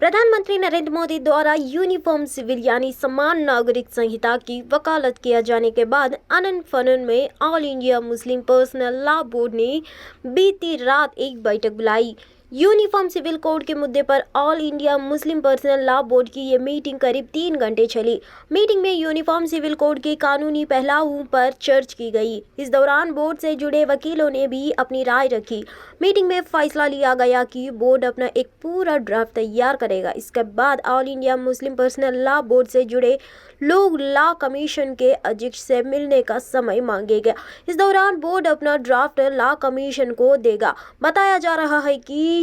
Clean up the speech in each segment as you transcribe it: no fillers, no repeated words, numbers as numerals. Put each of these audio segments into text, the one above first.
प्रधानमंत्री नरेंद्र मोदी द्वारा uniform civil यानी समान नागरिक संहिता की वकालत किया जाने के बाद आनंद फनन में all India Muslim personal law board ने बीती रात एक बैठक बुलाई। यूनिफॉर्म सिविल कोड के मुद्दे पर all India Muslim personal law board की ये मीटिंग करीब 3 घंटे चली। मीटिंग में यूनिफॉर्म सिविल कोड के कानूनी पहलुओं पर चर्चा की गई। इस दौरान बोर्ड से जुड़े वकीलों ने भी अपनी राय रखी। मीटिंग में फैसला लिया गया कि बोर्ड अपना एक पूरा ड्राफ्ट तैयार करेगा। इसके बाद all India Muslim personal law board से जुड़े लोग लॉ कमीशन के अध्यक्ष से मिलने का समय मांगेगा। इस दौरान बोर्ड अपना ड्राफ्ट लॉ कमीशन को देगा। बताया जा रहा है कि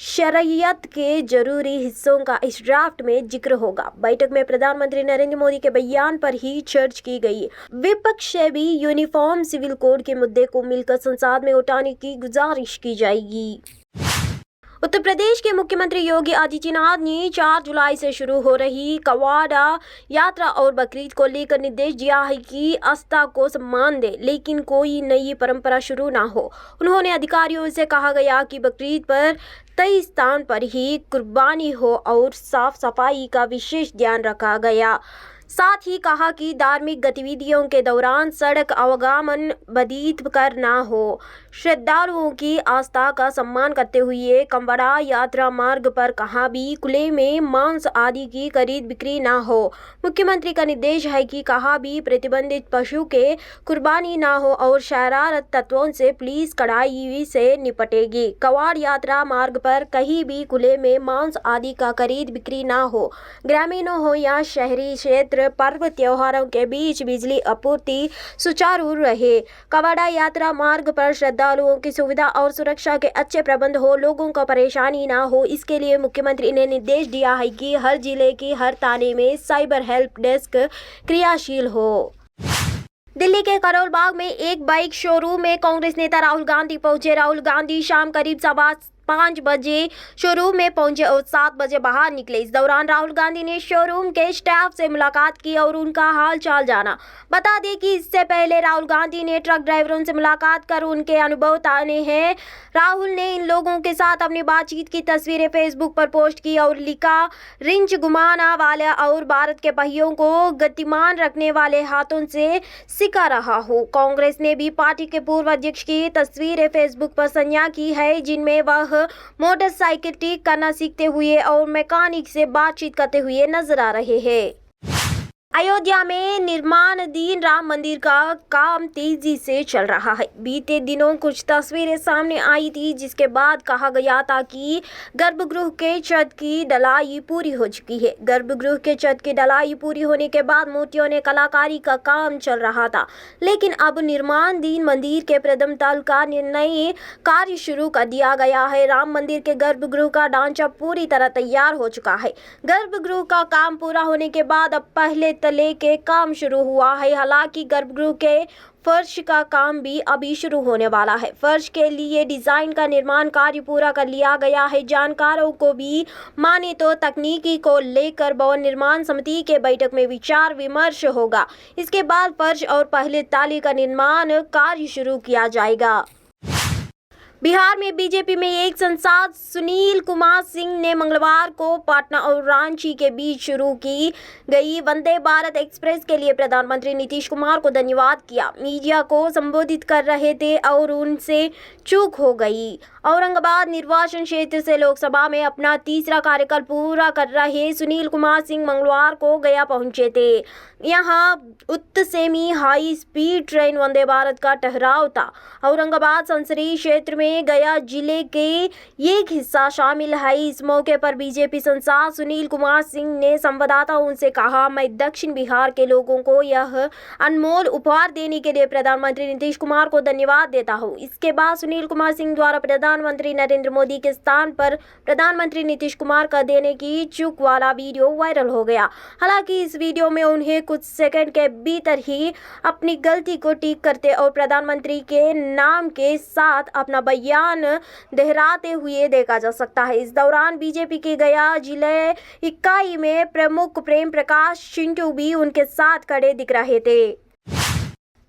शरीयत के जरूरी हिस्सों का इस ड्राफ्ट में जिक्र होगा। बैठक में प्रधानमंत्री नरेंद्र मोदी के बयान पर ही चर्चा की गई। विपक्ष से भी यूनिफॉर्म सिविल कोड के मुद्दे को मिलकर संसद में उठाने की गुजारिश की जाएगी। उत्तर प्रदेश के मुख्यमंत्री योगी आदित्यनाथ ने 4 जुलाई से शुरू हो रही कवाड़ा यात्रा और बकरीद को लेकर निर्देश दिया है कि आस्था को सम्मान दे, लेकिन कोई नई परंपरा शुरू ना हो। उन्होंने अधिकारियों से कहा गया कि बकरीद पर तय स्थान पर ही कुर्बानी हो और साफ सफाई का विशेष ध्यान रखा गया। साथ ही कहा कि धार्मिक गतिविधियों के दौरान सड़क आवागमन बाधित कर ना हो। श्रद्धालुओं की आस्था का सम्मान करते हुए कवाड़ा यात्रा मार्ग पर कहाँ भी खुले में मांस आदि की खरीद बिक्री ना हो। मुख्यमंत्री का निर्देश है कि कहाँ भी प्रतिबंधित पशु के कुर्बानी ना हो और शरारत तत्वों से पुलिस कड़ाई से निपटेगी। कवाड़ यात्रा मार्ग पर कहीं भी खुले में मांस आदि का खरीद बिक्री ना हो। ग्रामीणों हो या शहरी क्षेत्र पर्व त्योहारों के बीच बिजली आपूर्ति सुचारू रहे। कवाड़ा यात्रा मार्ग पर श्रद्धालुओं की सुविधा और सुरक्षा के अच्छे प्रबंध हो, लोगों को परेशानी ना हो। इसके लिए मुख्यमंत्री ने निर्देश दिया है कि हर जिले की हर थाने में साइबर हेल्प डेस्क क्रियाशील हो। दिल्ली के करोल बाग में एक बाइक शोरूम में कांग्रेस नेता राहुल गांधी पहुंचे। राहुल गांधी शाम करीब 5:15 बजे शोरूम में पहुंचे और 7 बजे बाहर निकले। इस दौरान राहुल गांधी ने शोरूम के स्टाफ से मुलाकात की और उनका हाल चाल जाना। बता दें कि इससे पहले राहुल गांधी ने ट्रक ड्राइवरों से मुलाकात कर उनके अनुभव ताने हैं। राहुल ने इन लोगों के साथ अपनी बातचीत की तस्वीरें फेसबुक पर पोस्ट की और लिखा, रिंच घुमाना वाले और भारत के पहियों को गतिमान रखने वाले हाथों से सिखा रहा हूँ। कांग्रेस ने भी पार्टी के पूर्व अध्यक्ष की तस्वीरें फेसबुक पर साझा की है, जिनमें वह मोटरसाइकिल ठीक करना सीखते हुए और मैकेनिक से बातचीत करते हुए नजर आ रहे हैं। अयोध्या में निर्माणाधीन राम मंदिर का काम तेजी से चल रहा है। बीते दिनों कुछ तस्वीरें सामने आई थी, जिसके बाद कहा गया था कि गर्भगृह के छत की ढलाई पूरी हो चुकी है। गर्भगृह के छत की ढलाई पूरी होने के बाद मूर्तियों ने कलाकारी का काम चल रहा था, लेकिन अब निर्माणाधीन मंदिर के प्रथम तल का निर्णय कार्य शुरू कर दिया गया है। राम मंदिर के गर्भगृह का ढांचा पूरी तरह तैयार हो चुका है। गर्भगृह का काम पूरा होने के बाद अब पहले तले के काम शुरू हुआ है। हालांकि गर्भगृह के फर्श का काम भी अभी शुरू होने वाला है। फर्श के लिए डिजाइन का निर्माण कार्य पूरा कर लिया गया है। जानकारों को भी माने तो तकनीकी को लेकर भवन निर्माण समिति के बैठक में विचार विमर्श होगा। इसके बाद फर्श और पहले ताले का निर्माण कार्य शुरू किया जाएगा। बिहार में बीजेपी में एक सांसद सुनील कुमार सिंह ने मंगलवार को पटना और रांची के बीच शुरू की गई वंदे भारत एक्सप्रेस के लिए प्रधानमंत्री नीतीश कुमार को धन्यवाद किया। मीडिया को संबोधित कर रहे थे और उनसे चूक हो गई। औरंगाबाद निर्वाचन क्षेत्र से लोकसभा में अपना तीसरा कार्यकाल पूरा कर रहे सुनील कुमार सिंह मंगलवार को गया पहुंचे थे। यहां उत्तसेमी high speed train Vande Bharat का ठहराव था। औरंगाबाद संसदीय क्षेत्र में गया जिले के एक हिस्सा शामिल है। इस मौके पर बीजेपी सांसद सुनील कुमार सिंह ने संवाददाताओं से कहा, मैं दक्षिण बिहार के लोगों को यह अनमोल उपहार देने के लिए प्रधानमंत्री नीतीश कुमार को धन्यवाद देता हूं। इसके बाद सुनील कुमार सिंह द्वारा प्रधानमंत्री नरेंद्र मोदी के स्थान पर प्रधानमंत्री नीतीश कुमार का देने की चूक वाला वीडियो वायरल हो गया। हालांकि इस वीडियो में उन्हें कुछ सेकंड के भीतर ही अपनी गलती को ठीक करते और प्रधानमंत्री के नाम के साथ अपना बयान दोहराते हुए देखा जा सकता है। इस दौरान बीजेपी के गया जिले इकाई में प्रमुख प्रेम प्रकाश चिंटू भी उनके साथ खड़े दिख रहे थे।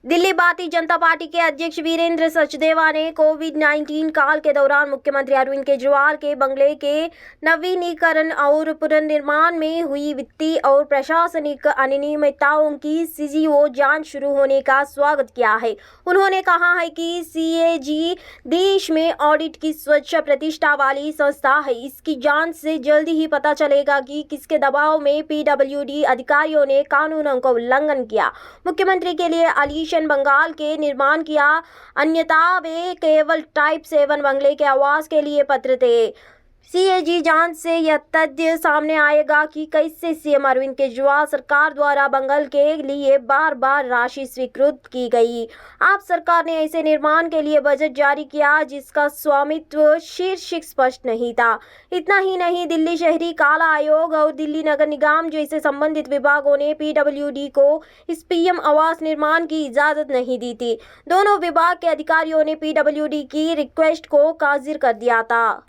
दिल्ली भारतीय जनता पार्टी के अध्यक्ष वीरेंद्र सचदेवा ने कोविड-19 काल के दौरान मुख्यमंत्री अरविंद केजरीवाल के बंगले के नवीनीकरण और पुनर्निर्माण में हुई वित्तीय और प्रशासनिक अनियमितताओं की सीजीओ जांच शुरू होने का स्वागत किया है। उन्होंने कहा है कि सीएजी देश में ऑडिट की स्वच्छ प्रतिष्ठा वाली संस्था है। इसकी जांच से जल्दी ही पता चलेगा कि किसके दबाव में पीडब्ल्यूडी अधिकारियों ने कानूनों का उल्लंघन किया। मुख्यमंत्री के लिए आलीशान बंगाल के निर्माण किया, अन्यथा वे केवल टाइप 7 बंगले के आवास के लिए पत्र थे। सीएजी जांच से यह तथ्य सामने आएगा कि कैसे सीएम अरविंद केजरीवाल सरकार द्वारा बंगल के लिए बार बार राशि स्वीकृत की गई। आप सरकार ने ऐसे निर्माण के लिए बजट जारी किया जिसका स्वामित्व शीर्षक स्पष्ट नहीं था। इतना ही नहीं, दिल्ली शहरी काला आयोग और दिल्ली नगर निगम जैसे संबंधित विभागों ने पीडब्ल्यूडी को इस पीएम आवास निर्माण की इजाजत नहीं दी थी। दोनों विभाग के अधिकारियों ने पीडब्ल्यूडी की रिक्वेस्ट को खारिज कर दिया था।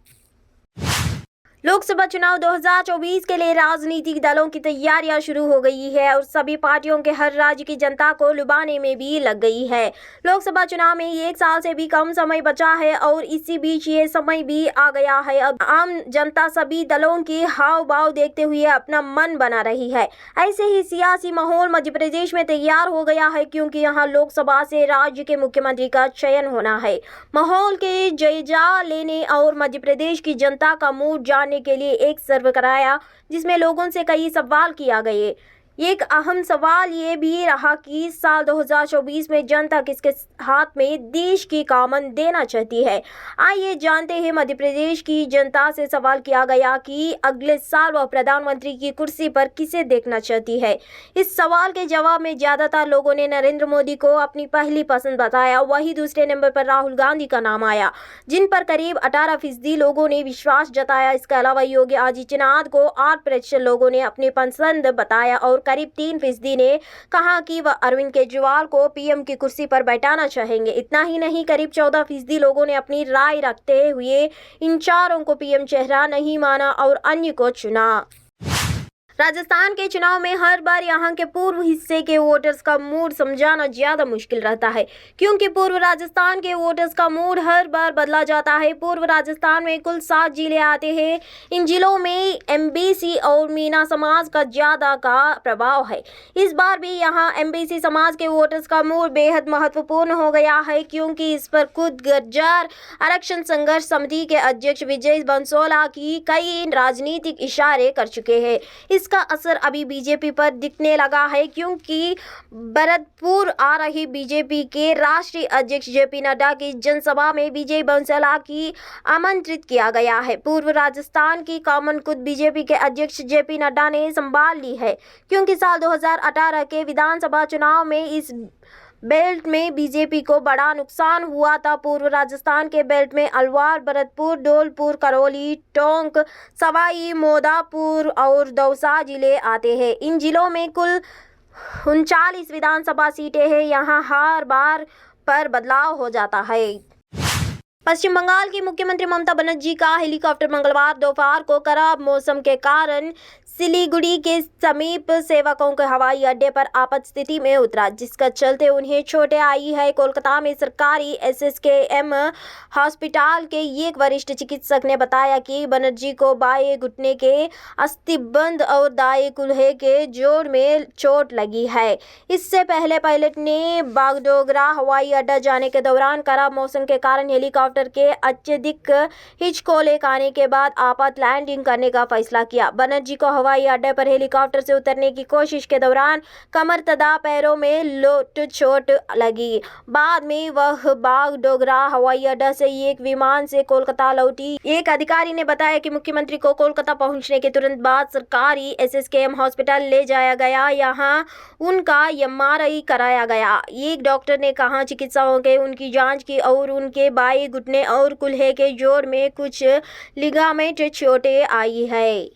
लोकसभा चुनाव 2024 के लिए राजनीतिक दलों की तैयारियां शुरू हो गई है और सभी पार्टियों के हर राज्य की जनता को लुभाने में भी लग गई है। लोकसभा चुनाव में 1 साल से भी कम समय बचा है और इसी बीच ये समय भी आ गया है। अब आम जनता सभी दलों के हाव भाव देखते हुए अपना मन बना रही है। ऐसे ही सियासी माहौल मध्य प्रदेश में तैयार हो गया है, क्योंकि यहाँ लोकसभा से राज्य के मुख्यमंत्री का चयन होना है। माहौल के जायजा लेने और मध्य प्रदेश की जनता का मूड जानने के लिए एक सर्वे कराया, जिसमें लोगों से कई सवाल किया गए। एक अहम सवाल ये भी रहा कि साल 2024 में जनता किसके हाथ में देश की कमान देना चाहती है। आइए जानते हैं मध्य प्रदेश की जनता से सवाल किया गया कि अगले साल वह प्रधानमंत्री की कुर्सी पर किसे देखना चाहती है। इस सवाल के जवाब में ज्यादातर लोगों ने नरेंद्र मोदी को अपनी पहली पसंद बताया। वहीं दूसरे नंबर पर राहुल गांधी का नाम आया, जिन पर करीब 18% लोगों ने विश्वास जताया। इसके अलावा योगी आदित्यनाथ को 8% लोगों ने अपनी पसंद बताया और करीब 3% ने कहा कि वह अरविंद केजरीवाल को पीएम की कुर्सी पर बैठाना चाहेंगे। इतना ही नहीं, करीब 14% लोगों ने अपनी राय रखते हुए इन चारों को पीएम चेहरा नहीं माना और अन्य को चुना। राजस्थान के चुनाव में हर बार यहां के पूर्व हिस्से के वोटर्स का मूड समझाना ज्यादा मुश्किल रहता है, क्योंकि पूर्व राजस्थान के वोटर्स का मूड हर बार बदला जाता है। पूर्व राजस्थान में कुल 7 जिले आते हैं। इन जिलों में एमबीसी और मीना समाज का ज्यादा का प्रभाव है। इस बार भी यहां एमबीसी समाज के वोटर्स का मूड बेहद महत्वपूर्ण हो गया है, क्योंकि इस पर खुद गुर्जर आरक्षण संघर्ष समिति के अध्यक्ष विजय बंसोला की कई राजनीतिक इशारे कर चुके हैं। इसका असर अभी बीजेपी पर दिखने लगा है, क्योंकि भरतपुर आ रही बीजेपी के राष्ट्रीय अध्यक्ष जेपी नड्डा की जनसभा में विजय बंसोला की आमंत्रित किया गया है। पूर्व राजस्थान की कमान खुद बीजेपी के अध्यक्ष जेपी नड्डा ने संभाल ली है, क्योंकि साल 2018 के विधानसभा चुनाव में इस बेल्ट में बीजेपी को बड़ा नुकसान हुआ था। पूर्व राजस्थान के बेल्ट में अलवार, भरतपुर, धौलपुर, करौली, टोंक, सवाई माधोपुर और दौसा जिले आते हैं। इन जिलों में कुल 39 विधानसभा सीटें हैं। यहाँ हर बार पर बदलाव हो जाता है। पश्चिम बंगाल की मुख्यमंत्री ममता बनर्जी का हेलीकॉप्टर मंगलवार दोपहर को खराब मौसम के कारण सिलीगुड़ी के समीप सेवकों के हवाई अड्डे पर आपात स्थिति में उतरा, जिसका चलते उन्हें चोटें आई है। कोलकाता में सरकारी एसएसकेएम हॉस्पिटल के एक वरिष्ठ चिकित्सक ने बताया कि बनर्जी को बाएं घुटने के अस्थिबंध और दाएं कूल्हे के जोड़ में चोट लगी है। इससे पहले पायलट ने बागडोगरा हवाई अड्डा जाने के दौरान खराब मौसम के कारण हेलीकॉप्टर के अत्यधिक हिचकोले आने के बाद आपात लैंडिंग करने का फैसला किया। बनर्जी को हवाई अड्डे पर हेलीकॉप्टर से उतरने की कोशिश के दौरान कमर तथा पैरों में चोट लगी। बाद में वह बागडोगरा हवाई अड्डा से एक विमान से कोलकाता लौटी। एक अधिकारी ने बताया कि मुख्यमंत्री को कोलकाता पहुंचने के तुरंत बाद सरकारी एसएसकेएम हॉस्पिटल ले जाया गया। यहां उनका एमआरआई कराया गया। एक डॉक्टर ने कहा चिकित्सकों के उनकी जांच की और उनके बाएं घुटने और कूल्हे के जोड़ में कुछ लिगामेंट चोटें आई है।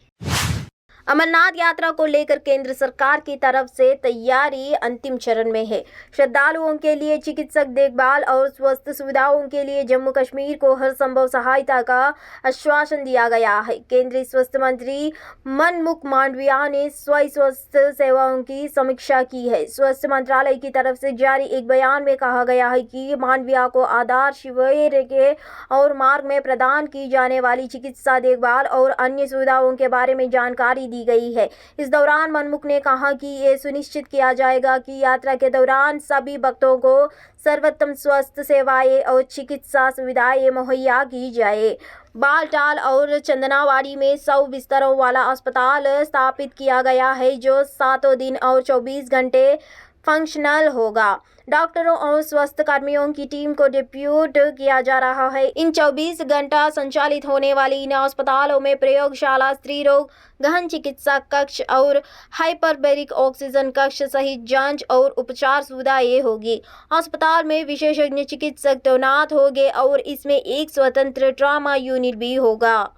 अमरनाथ यात्रा को लेकर केंद्र सरकार की तरफ से तैयारी अंतिम चरण में है। श्रद्धालुओं के लिए चिकित्सक देखभाल और स्वास्थ्य सुविधाओं के लिए जम्मू कश्मीर को हर संभव सहायता का आश्वासन दिया गया है। केंद्रीय स्वास्थ्य मंत्री मनसुख मांडविया ने स्वास्थ्य सेवाओं की समीक्षा की है। स्वास्थ्य मंत्रालय की तरफ से जारी एक बयान में कहा गया है कि मांडविया को आधार शिविर के और मार्ग में प्रदान की जाने वाली चिकित्सा देखभाल और अन्य सुविधाओं के बारे में जानकारी दी गई है। इस दौरान मनसुख ने कहा कि ये सुनिश्चित किया जाएगा कि यात्रा के दौरान सभी भक्तों को सर्वोत्तम स्वास्थ्य सेवाएं और चिकित्सा सुविधाएं मुहैया की जाए। बालटाल और चंदनावाड़ी में 100 बिस्तरों वाला अस्पताल स्थापित किया गया है, जो 7 दिन और 24 घंटे फंक्शनल होगा। डॉक्टरों और स्वास्थ्य कर्मियों की टीम को डिप्यूट किया जा रहा है। इन 24 घंटा संचालित होने वाली इन अस्पतालों में प्रयोगशाला, स्त्री रोग, गहन चिकित्सा कक्ष और हाइपरबैरिक ऑक्सीजन कक्ष सहित जांच और उपचार सुविधाएं होगी। अस्पताल में विशेषज्ञ चिकित्सक तैनात होंगे और इसमें एक स्वतंत्र ट्रॉमा यूनिट भी होगा।